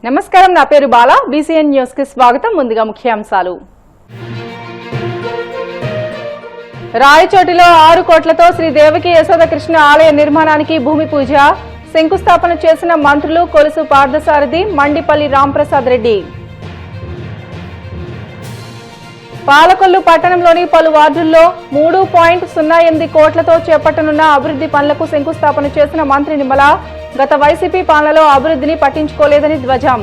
నమస్కారం, నా పేరు బాల. బీసీఎన్ న్యూస్ కి స్వాగతం. ముందుగా ముఖ్యాంశాలు. రాయచోటిలో 6 కోట్లతో శ్రీ దేవకి యశోద కృష్ణ ఆలయ నిర్మాణానికి భూమి పూజ. శంకుస్థాపన చేసిన మంత్రులు కొలుసు పార్థసారథి, మండిపల్లి రాంప్రసాద్ రెడ్డి. పాలకొల్లు పట్టణంలోని పలు వార్డుల్లో 3.08 కోట్లతో చేపట్టనున్న అభివృద్ధి పనులకు శంకుస్థాపన చేసిన మంత్రి నిమ్మల. గత వైసీపీ పాలనలో అభివృద్ధిని పట్టించుకోలేదని ధ్వజం.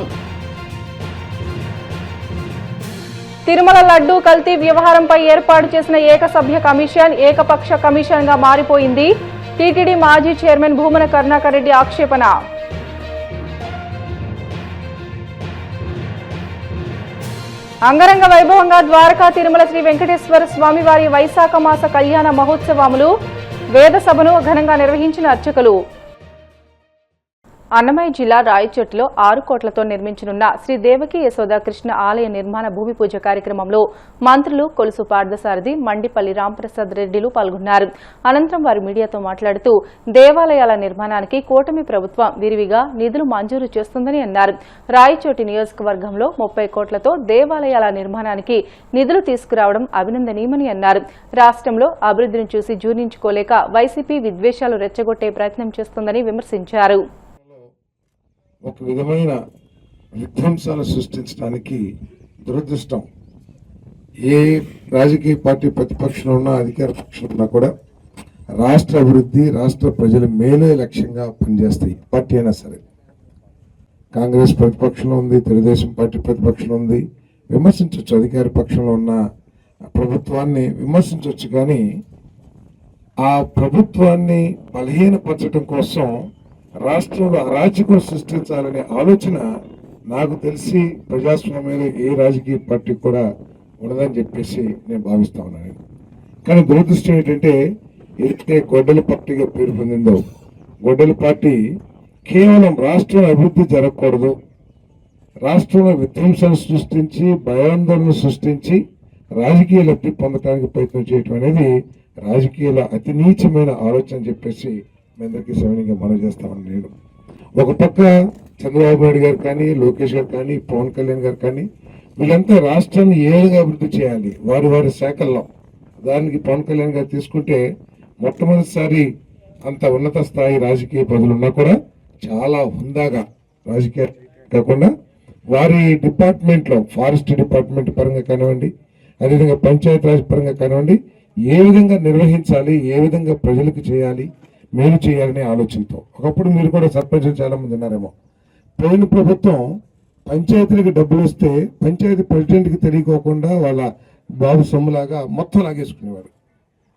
తిరుమల లడ్డూ కల్తీ వ్యవహారంపై ఏర్పాటు చేసిన ఏకసభ్య కమిషన్ ఏకపక్ష కమిషన్ గా మారిపోయింది. టీటీడీ మాజీ చైర్మన్ భూమన కరుణాకర్ రెడ్డి ఆక్షేపణ. అంగరంగ వైభవంగా ద్వారకా తిరుమల శ్రీ వెంకటేశ్వర స్వామివారి వైశాఖ మాస కళ్యాణ మహోత్సవములు, వేద సభను ఘనంగా నిర్వహించిన అర్చకులు. అన్నమయ్య జిల్లా రాయచోటిలో 6 కోట్లతో నిర్మించనున్న శ్రీ దేవకి యశోద కృష్ణ ఆలయ నిర్మాణ భూమి పూజ కార్యక్రమంలో మంత్రులు కొలుసు పార్థసారథి, మండిపల్లి రాంప్రసాద్ రెడ్డిలు పాల్గొన్నారు. అనంతరం వారు మీడియాతో మాట్లాడుతూ దేవాలయాల నిర్మాణానికి కూటమి ప్రభుత్వం విరివిగా నిధులు మంజూరు చేస్తుందని అన్నారు. రాయచోటి నియోజకవర్గంలో 30 కోట్లతో దేవాలయాల నిర్మాణానికి నిధులు తీసుకురావడం అభినందనీయమని అన్నారు. రాష్ట్రంలో అభివృద్ధిని చూసి జీర్ణించుకోలేక వైసీపీ విద్వేషాలు రెచ్చగొట్టే ప్రయత్నం చేస్తోందని విమర్శించారు. ఒక విధమైన విధ్వంసాలు సృష్టించడానికి దురదృష్టం. ఏ రాజకీయ పార్టీ ప్రతిపక్షంలో ఉన్నా అధికార పక్షంలో ఉన్నా కూడా రాష్ట్ర అభివృద్ధి, రాష్ట్ర ప్రజల మేలే లక్ష్యంగా పనిచేస్తాయి. పార్టీ అయినా సరే, కాంగ్రెస్ ప్రతిపక్షంలో ఉంది, తెలుగుదేశం పార్టీ ప్రతిపక్షంలో ఉంది, విమర్శించవచ్చు. అధికార పక్షంలో ఉన్న ప్రభుత్వాన్ని విమర్శించవచ్చు, కానీ ఆ ప్రభుత్వాన్ని బలహీనపరచడం కోసం రాష్ట్రంలో అరాచకం సృష్టించాలనే ఆలోచన నాకు తెలిసి ప్రజాస్వామ్యంలో ఏ రాజకీయ పార్టీ కూడా ఉండదని చెప్పేసి నేను భావిస్తా ఉన్నాను. కానీ దురదృష్టం ఏంటంటే, ఏదైతే గొడ్డల పార్టీగా పేరు పొందిందో, గొడ్డల పార్టీ కేవలం రాష్ట్రంలో అభివృద్ధి జరగకూడదు, రాష్ట్రంలో విధ్వంసాలు సృష్టించి భయాందోళన సృష్టించి రాజకీయ లబ్ధి పొందడానికి ప్రయత్నం చేయటం అనేది రాజకీయాల అతి నీచమైన ఆలోచన చెప్పేసి మీ అందరికీ సవినీయంగా మనం చేస్తామని నేను. ఒక పక్క చంద్రబాబు నాయుడు గారు కానీ, లోకేష్ గారు కానీ, పవన్ కళ్యాణ్ గారు కానీ, వీళ్ళంతా రాష్ట్రాన్ని ఏ విధంగా అభివృద్ధి చేయాలి వారి వారి శాఖల్లో. దానికి పవన్ కళ్యాణ్ గారు తీసుకుంటే మొట్టమొదటిసారి అంత ఉన్నత స్థాయి రాజకీయ పదవులున్నా కూడా చాలా హుందాగా రాజకీయ కాకుండా వారి డిపార్ట్మెంట్లో, ఫారెస్ట్ డిపార్ట్మెంట్ పరంగా కానివ్వండి, అదేవిధంగా పంచాయతీరాజ్ పరంగా కానివ్వండి, ఏ విధంగా నిర్వహించాలి, ఏ విధంగా ప్రజలకు చేయాలి, మేలు చేయాలనే ఆలోచనతో. ఒకప్పుడు మీరు కూడా సర్పంచులు చాలా మంది ఉన్నారేమో. పోయిన ప్రభుత్వం పంచాయతీలకు డబ్బులు వస్తే పంచాయతీ ప్రెసిడెంట్కి తెలియకోకుండా వాళ్ళ బాబు సొమ్ములాగా మొత్తం లాగేసుకునేవారు.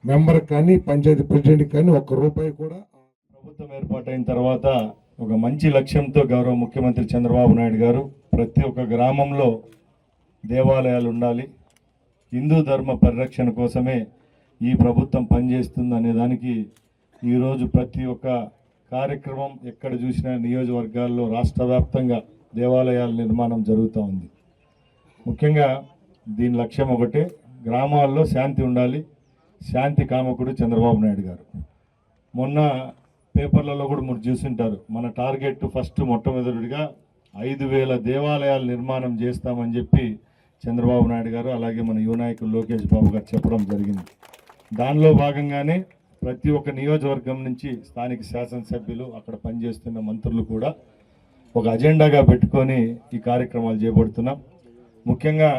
మెంబర్కి కానీ, పంచాయతీ ప్రెసిడెంట్కి కానీ ₹1 కూడా. ప్రభుత్వం ఏర్పాటైన తర్వాత ఒక మంచి లక్ష్యంతో గౌరవ ముఖ్యమంత్రి చంద్రబాబు నాయుడు గారు ప్రతి ఒక్క గ్రామంలో దేవాలయాలు ఉండాలి, హిందూ ధర్మ పరిరక్షణ కోసమే ఈ ప్రభుత్వం పనిచేస్తుంది అనే దానికి ఈరోజు ప్రతి ఒక్క కార్యక్రమం ఎక్కడ చూసినా నియోజకవర్గాల్లో రాష్ట్ర వ్యాప్తంగా దేవాలయాల నిర్మాణం జరుగుతూ ఉంది. ముఖ్యంగా దీని లక్ష్యం ఒకటే, గ్రామాల్లో శాంతి ఉండాలి. శాంతి కామకుడు చంద్రబాబు నాయుడు గారు. మొన్న పేపర్లలో కూడా మీరు చూసింటారు, మన టార్గెట్ ఫస్ట్ మొట్టమొదటిగా 5,000 దేవాలయాల నిర్మాణం చేస్తామని చెప్పి చంద్రబాబు నాయుడు గారు, అలాగే మన యువ నాయకులు లోకేష్ బాబు గారు చెప్పడం జరిగింది. దానిలో భాగంగానే ప్రతి ఒక్క నియోజకవర్గం నుంచి స్థానిక శాసనసభ్యులు, అక్కడ పనిచేస్తున్న మంత్రులు కూడా ఒక అజెండాగా పెట్టుకొని ఈ కార్యక్రమాలు చేపడుతున్నాం. ముఖ్యంగా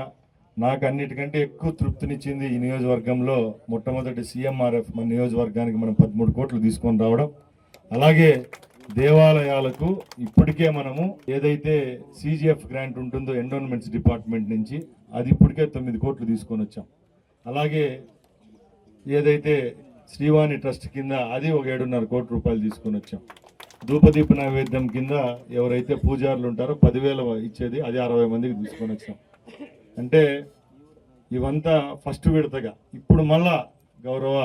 నాకు అన్నిటికంటే ఎక్కువ తృప్తినిచ్చింది ఈ నియోజకవర్గంలో మొట్టమొదటి CMRF మన నియోజకవర్గానికి మనం 13 కోట్లు తీసుకొని రావడం. అలాగే దేవాలయాలకు ఇప్పటికే మనము ఏదైతే CGF గ్రాంట్ ఉంటుందో ఎండోన్మెంట్స్ డిపార్ట్మెంట్ నుంచి, అది ఇప్పటికే 9 కోట్లు తీసుకొని వచ్చాం. అలాగే ఏదైతే శ్రీవాణి ట్రస్ట్ కింద అది ఒక 7.5 కోట్ల రూపాయలు తీసుకొని వచ్చాం. ధూపదీప నైవేద్యం కింద ఎవరైతే పూజారులు ఉంటారో 10,000 ఇచ్చేది, అది 60 మందికి తీసుకొని వచ్చాం. అంటే ఇవంతా ఫస్ట్ విడతగా. ఇప్పుడు మళ్ళా గౌరవ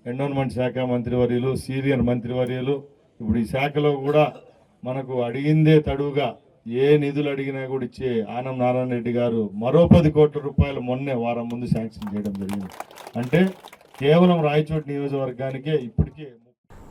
ఎండోన్మెంట్ శాఖ మంత్రివర్యులు, సీనియర్ మంత్రివర్యులు ఇప్పుడు ఈ శాఖలో కూడా మనకు అడిగిందే తడువుగా ఏ నిధులు అడిగినా కూడా ఇచ్చే ఆనం నారాయణ రెడ్డి గారు మరో 10 కోట్ల రూపాయలు మొన్నే వారం ముందు శాంక్షన్ చేయడం జరిగింది. అంటే కేవలం రాయచోటి నియోజకవర్గానికే ఇప్పటికే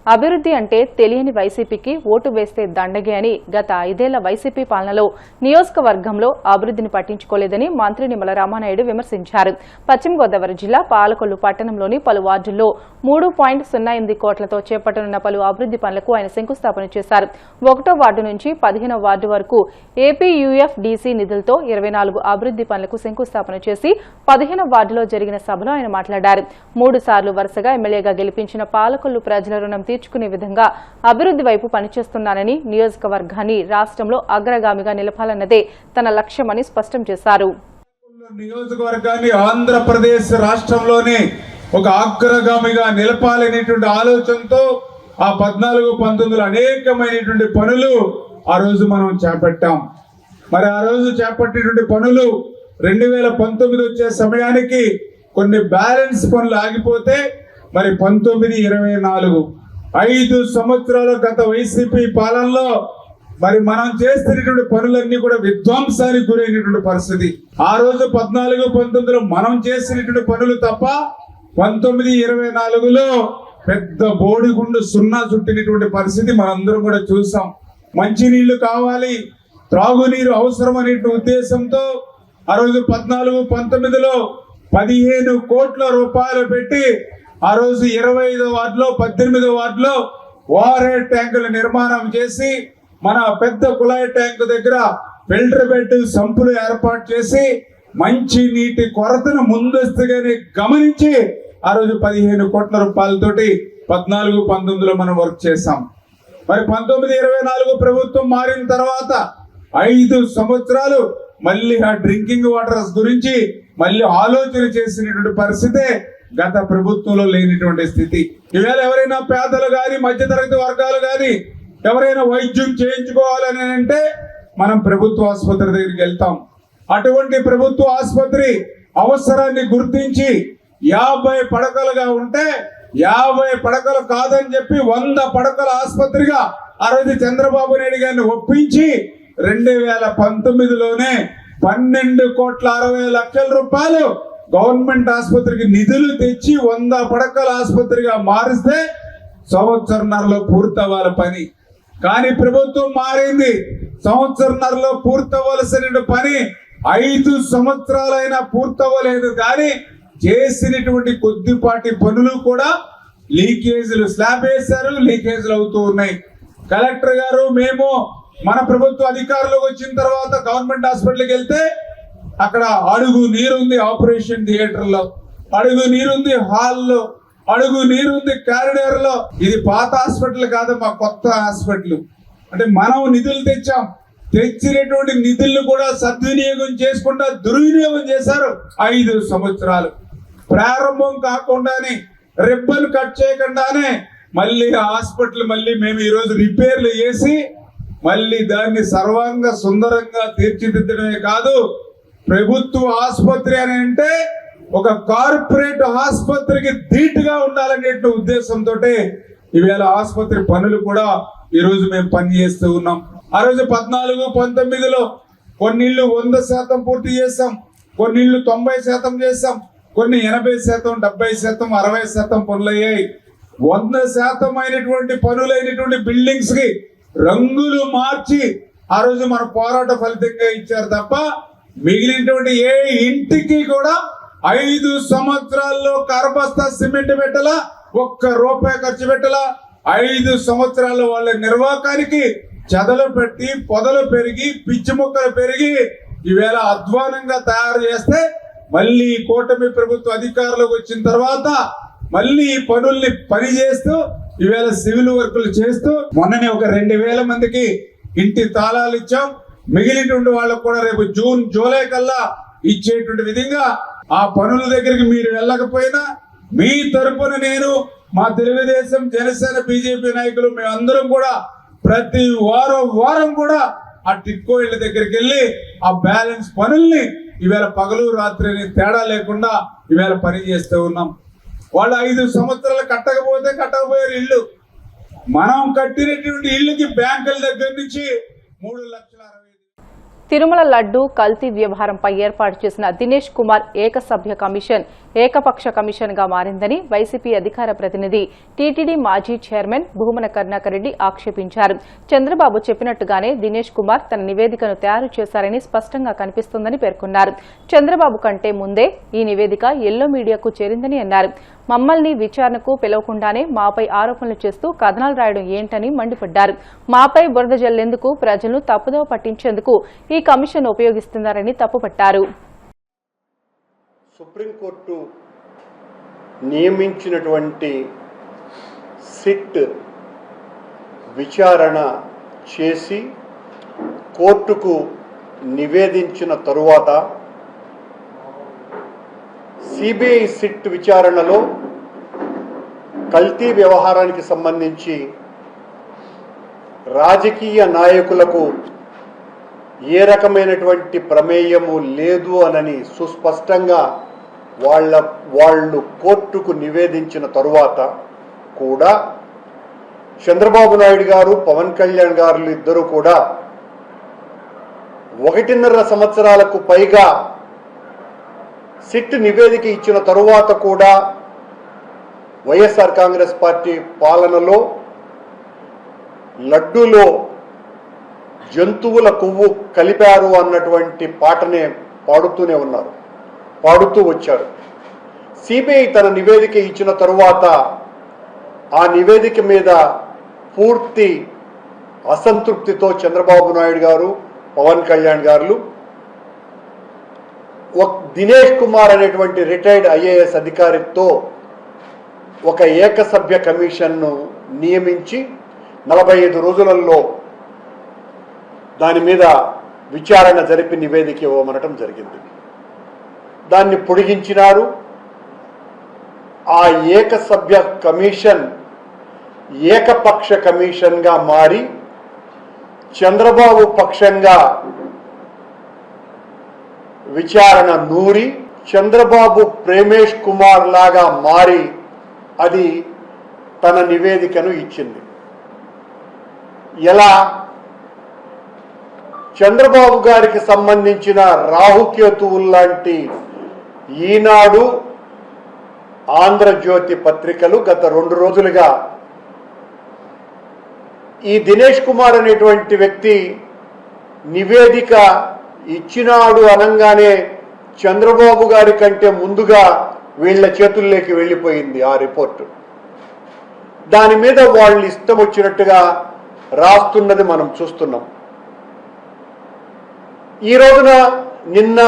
అభివృద్ధి అంటే తెలియని వైసీపీకి ఓటు వేస్తే దండగే అని గత 5 ఏళ్ల వైసీపీ పాలనలో నియోజకవర్గంలో అభివృద్ధిని పట్టించుకోలేదని మంత్రి నిమ్మల రామానాయుడు విమర్శించారు. పశ్చిమ గోదావరి జిల్లా పాలకొల్లు పట్టణంలోని పలు వార్డుల్లో 3.08 కోట్లతో చేపట్టనున్న పలు అభివృద్ధి పనులకు ఆయన శంకుస్థాపన చేశారు. 1వ వార్డు నుంచి 15వ వార్డు వరకు ఏపీయూఎఫ్డీసీ నిధులతో 24 అభివృద్ధి పనులకు శంకుస్థాపన చేసి 15వ వార్డులో జరిగిన సభలో ఆయన మాట్లాడారు. 3 సార్లు వరుసగా ఎమ్మెల్యేగా గెలిపించిన పాలకొల్లు ప్రజల రుణం తీర్చుకునే విధంగా అభివృద్ధి వైపు పనిచేస్తున్నానని, నియోజకవర్గాన్ని రాష్ట్రంలో అగ్రగామిగా నిలపాలన్నదే తన లక్ష్యమని స్పష్టం చేశారు. నియోజకవర్గాన్ని ఆంధ్రప్రదేశ్ రాష్ట్రంలోనే ఒక అగ్రగామిగా నిలపాలనేటువంటి ఆలోచనతో ఆ 14-19 అనేకమైనటువంటి పనులు ఆ రోజు మనం చేపట్టాం. మరి ఆ రోజు చేపట్టేటువంటి పనులు 2019 వచ్చే సమయానికి కొన్ని బ్యాలెన్స్ పనులు ఆగిపోతే మరి 19-24 5 సంవత్సరాల గత వైసీపీ పాలనలో మరి మనం చేస్తున్నటువంటి పనులన్నీ కూడా విధ్వంసానికి గురైనటువంటి పరిస్థితి. ఆ రోజు 14-19 మనం చేసినటువంటి పనులు తప్ప 19-24లో పెద్ద బోడిగుండు సున్నా చుట్టినటువంటి పరిస్థితి మనందరం కూడా చూసాం. మంచినీళ్లు కావాలి, త్రాగునీరు అవసరం అనే ఉద్దేశంతో ఆ రోజు 14-19లో 15 కోట్ల రూపాయలు పెట్టి ఆ రోజు 25వ వార్డులో 18వ వార్డులో ఓవర్ ట్యాంకుల నిర్మాణం చేసి మన పెద్ద కుళాయి ట్యాంకు దగ్గర ఫిల్టర్ బెడ్ సంపులు ఏర్పాటు చేసి మంచి నీటి కొరతను ముందస్తుగానే గమనించి ఆ రోజు 15 కోట్ల రూపాయలతోటి 14-19లో మనం వర్క్ చేసాం. మరి 19-24 ప్రభుత్వం మారిన తర్వాత 5 సంవత్సరాలు మళ్ళీ ఆ డ్రింకింగ్ వాటర్స్ గురించి మళ్ళీ ఆలోచన చేసినటువంటి పరిస్థితే గత ప్రభుత్వంలో లేనిటువంటి స్థితి. ఈవేళ ఎవరైనా పేదలు గాని మధ్యతరగతి వర్గాలు గాని ఎవరైనా వైద్యం చేయించుకోవాలని అంటే మనం ప్రభుత్వ ఆసుపత్రి దగ్గరికి వెళ్తాం. అటువంటి ప్రభుత్వ ఆసుపత్రి అవసరాన్ని గుర్తించి 50 పడకలుగా ఉంటే 50 పడకలు కాదని చెప్పి 100 పడకల ఆసుపత్రిగా ఆ రోజు చంద్రబాబు నాయుడు గారిని ఒప్పించి 2019లోనే 12,60,00,000 రూపాయలు గవర్నమెంట్ ఆసుపత్రికి నిధులు తెచ్చి 100 పడకల ఆసుపత్రిగా మారిస్తే సంవత్సరంన్నరలో పూర్తవ్వాలి పని. కానీ ప్రభుత్వం మారింది, సంవత్సరంన్నరలో పూర్తవ్వాల్సిన పని 5 సంవత్సరాలైనా పూర్తవ్వలేదు. కానీ చేసినటువంటి కొద్దిపాటి పనులు కూడా లీకేజీలు, స్లాబ్ వేశారు, లీకేజీలు అవుతూ ఉన్నాయి. కలెక్టర్ గారు మేము మన ప్రభుత్వ అధికారులకు వచ్చిన తర్వాత గవర్నమెంట్ హాస్పిటల్కి వెళ్తే అక్కడ అడుగు నీరుంది ఆపరేషన్ థియేటర్ లో, అడుగు నీరుంది హాల్లో, అడుగు నీరుంది కారిడార్ లో. ఇది పాత హాస్పిటల్ కాదు, మా కొత్త హాస్పిటల్. అంటే మనం నిధులు తెచ్చాం, తెచ్చినటువంటి నిధులను కూడా సద్వినియోగం చేసుకుంటా దుర్వినియోగం చేశారు 5 సంవత్సరాలు. ప్రారంభం కాకుండానే రిబ్బన్ కట్ చేయకుండానే మళ్ళీ హాస్పిటల్ మళ్ళీ మేము ఈరోజు రిపేర్లు చేసి మళ్ళీ దాన్ని సర్వాంగ సుందరంగా తీర్చిదిద్దడమే కాదు, ప్రభుత్వ ఆసుపత్రి అని అంటే ఒక కార్పొరేట్ ఆసుపత్రికి ధీటుగా ఉండాలనే ఉద్దేశంతో ఈవేళ ఆసుపత్రి పనులు కూడా ఈ రోజు మేము పనిచేస్తూ ఉన్నాం. ఆ రోజు 14-19లో కొన్ని ఇళ్ళు 100% పూర్తి చేసాం, కొన్ని ఇళ్ళు 90% చేసాం, కొన్ని 80%, 70%, 60% పనులయ్యాయి. 100% అయినటువంటి పనులైనటువంటి బిల్డింగ్స్ కి రంగులు మార్చి ఆ రోజు మన పోరాట ఫలితంగా ఇచ్చారు తప్ప మిగిలినటువంటి ఏ ఇంటికి కూడా 5 సంవత్సరాల్లో కరబస్తా సిమెంట్ పెట్టలా, 1 రూపాయి ఖర్చు పెట్టలా. 5 సంవత్సరాలు వాళ్ళ నిర్వాకానికి చెదలు పెట్టి పొదలు పెరిగి పిచ్చి మొక్కలు పెరిగి ఈవేళ అధ్వానంగా తయారు చేస్తే మళ్ళీ కూటమి ప్రభుత్వ అధికారులకు వచ్చిన తర్వాత మళ్ళీ ఈ పనుల్ని పని చేస్తూ ఈవేళ సివిల్ వర్కులు చేస్తూ మొన్ననే ఒక 2,000 మందికి ఇంటి తాళాలు ఇచ్చాం. మిగిలినటువంటి వాళ్ళకు కూడా రేపు జూన్ జూలై కల్లా ఇచ్చేటువంటి విధంగా ఆ పనుల దగ్గరికి మీరు వెళ్ళకపోయినా మీ తరపున నేను, మా తెలుగుదేశం, జనసేన, బీజేపీ నాయకులు మేమందరం కూడా ప్రతి వారం కూడా ఆ టిక్కో ఇళ్ళ దగ్గరికి వెళ్ళి ఆ బ్యాలెన్స్ పనుల్ని ఈవేళ పగలు రాత్రి తేడా లేకుండా ఈవేళ పని చేస్తూ ఉన్నాం. వాళ్ళు 5 సంవత్సరాలు కట్టకపోయారు ఇల్లు. మనం కట్టినటువంటి ఇళ్ళకి బ్యాంకుల దగ్గర నుంచి 3,60,000 తిరుమల లడ్డూ కల్తీ వ్యవహారంపై ఏర్పాటు చేసిన దినేష్ కుమార్ ఏకసభ్య కమిషన్ ఏకపక్ష కమిషన్ గా మారిందని వైసీపీ అధికార ప్రతినిధి టీటీడీ మాజీ చైర్మన్ భూమన కరుణాకర్ రెడ్డి ఆక్షేపించారు. చంద్రబాబు చెప్పినట్టుగానే దినేష్ కుమార్ తన నివేదికను తయారు చేశారని స్పష్టంగా కనిపిస్తోందని పేర్కొన్నారు. చంద్రబాబు కంటే ముందే ఈ నివేదిక ఎల్లో మీడియాకు చేరిందని అన్నారు. మమ్మల్ని విచారణకు పిలవకుండానే మాపై ఆరోపణలు చేస్తూ కథనాలు రాయడం ఏంటని మండిపడ్డారు. మాపై బురద జల్లేందుకు ప్రజలను తప్పుదోవ పట్టించేందుకు ఈ కమిషన్ ఉపయోగిస్తున్నారని తప్పుపట్టారు. సుప్రీంకోర్టు నియమించినటువంటి సిట్ విచారణ చేసి కోర్టుకు నివేదించిన తరువాత సిబిఐ సిట్ విచారణలో కల్తీ వ్యవహారానికి సంబంధించి రాజకీయ నాయకులకు ఏ రకమైనటువంటి ప్రమేయము లేదు అనని సుస్పష్టంగా వాళ్ళు కోర్టుకు నివేదించిన తరువాత కూడా చంద్రబాబు నాయుడు గారు, పవన్ కళ్యాణ్ గారు ఇద్దరు కూడా 1.5 సంవత్సరాలకు పైగా సిట్ నివేదిక ఇచ్చిన తరువాత కూడా వైఎస్ఆర్ కాంగ్రెస్ పార్టీ పాలనలో లడ్డూలో జంతువుల కొవ్వు కలిపారు అన్నటువంటి పాటనే పాడుతూ వచ్చారు. సిబిఐ తన నివేదిక ఇచ్చిన తరువాత ఆ నివేదిక మీద పూర్తి అసంతృప్తితో చంద్రబాబు నాయుడు గారు, పవన్ కళ్యాణ్ గారు దినేష్ కుమార్ అనేటువంటి రిటైర్డ్ ఐఏఎస్ అధికారితో ఒక ఏకసభ్య కమిషన్ను నియమించి 45 రోజులలో దాని మీద విచారణ జరిపి నివేదిక ఇవ్వమనటం జరిగింది. దాన్ని పొడిగించినారు. ఆ ఏకసభ్య కమిషన్ ఏకపక్ష కమిషన్గా మారి చంద్రబాబు పక్షంగా విచారణ నూరి చంద్రబాబు ప్రేమేష్ కుమార్ లాగా మారి అది తన నివేదికను ఇచ్చింది. ఎలా? చంద్రబాబు గారికి సంబంధించిన రాహుకేతువుల్లాంటి ఈనాడు, ఆంధ్రజ్యోతి పత్రికలు గత 2 రోజులుగా ఈ దినేష్ కుమార్ అనేటువంటి వ్యక్తి నివేదిక ఇచ్చినాడు అనగానే చంద్రబాబు గారి కంటే ముందుగా వీళ్ళ చేతుల్లోకి వెళ్ళిపోయింది ఆ రిపోర్టు. దాని మీద వాళ్ళు ఇష్టం వచ్చినట్టుగా రాస్తున్నది మనం చూస్తున్నాం. ఈ రోజున నిన్న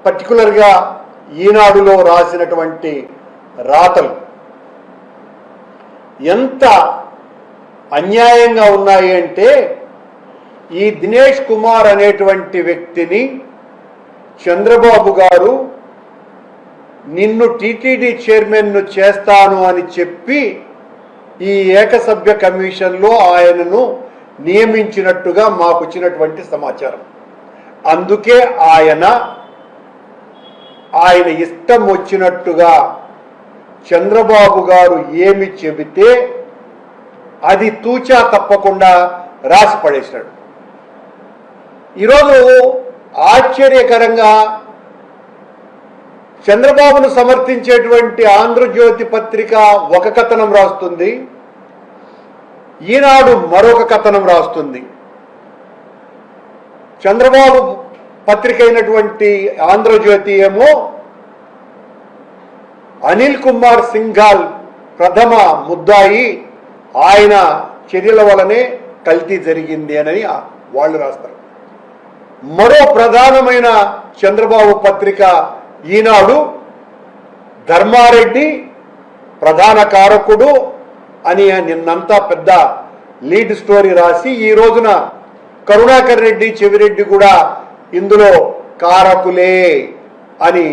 పర్టికులర్గా ఈనాడులో రాసినటువంటి రాతలు ఎంత అన్యాయంగా ఉన్నాయి అంటే, ఈ దినేష్ కుమార్ అనేటువంటి వ్యక్తిని చంద్రబాబు గారు నిన్ను టీటీడీ చైర్మన్ను చేస్తాను అని చెప్పి ఈ ఏకసభ్య కమిషన్లో ఆయనను నియమించినట్టుగా మాకు వచ్చినటువంటి సమాచారం. అందుకే ఆయన ఇష్టం వచ్చినట్టుగా చంద్రబాబు గారు ఏమి చెబితే అది తూచా తప్పకుండా రాసి పడేశాడు. ఈరోజు ఆశ్చర్యకరంగా చంద్రబాబును సమర్థించేటువంటి ఆంధ్రజ్యోతి పత్రిక ఒక కథనం రాస్తుంది, ఈనాడు మరొక కథనం రాస్తుంది. చంద్రబాబు పత్రిక అయినటువంటి ఆంధ్రజ్యోతి ఏమో అనిల్ కుమార్ సింఘాల్ ప్రథమ ముద్దాయి, ఆయన చర్యల వలనే కల్తీ జరిగింది అని వాళ్ళు రాస్తారు. మరో ప్రధానమైన చంద్రబాబు పత్రిక ఈనాడు ధర్మారెడ్డి ప్రధాన కారకుడు అని నిన్నంతా పెద్ద లీడ్ స్టోరీ రాసి ఈ రోజున కరుణాకర్ రెడ్డి, చెవిరెడ్డి కూడా ఇందులో కారకులే అని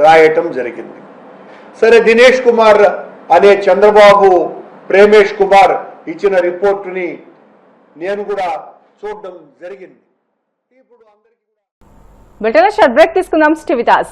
రాయటం జరిగింది. సరే, దినేష్ కుమార్ అనే చంద్రబాబు ప్రేమేష్ కుమార్ ఇచ్చిన రిపోర్టుని నేను కూడా చూడడం జరిగింది. బ్రిటన్ షార్ట్ బ్రేక్ తీసుకుందాం. Stay with us.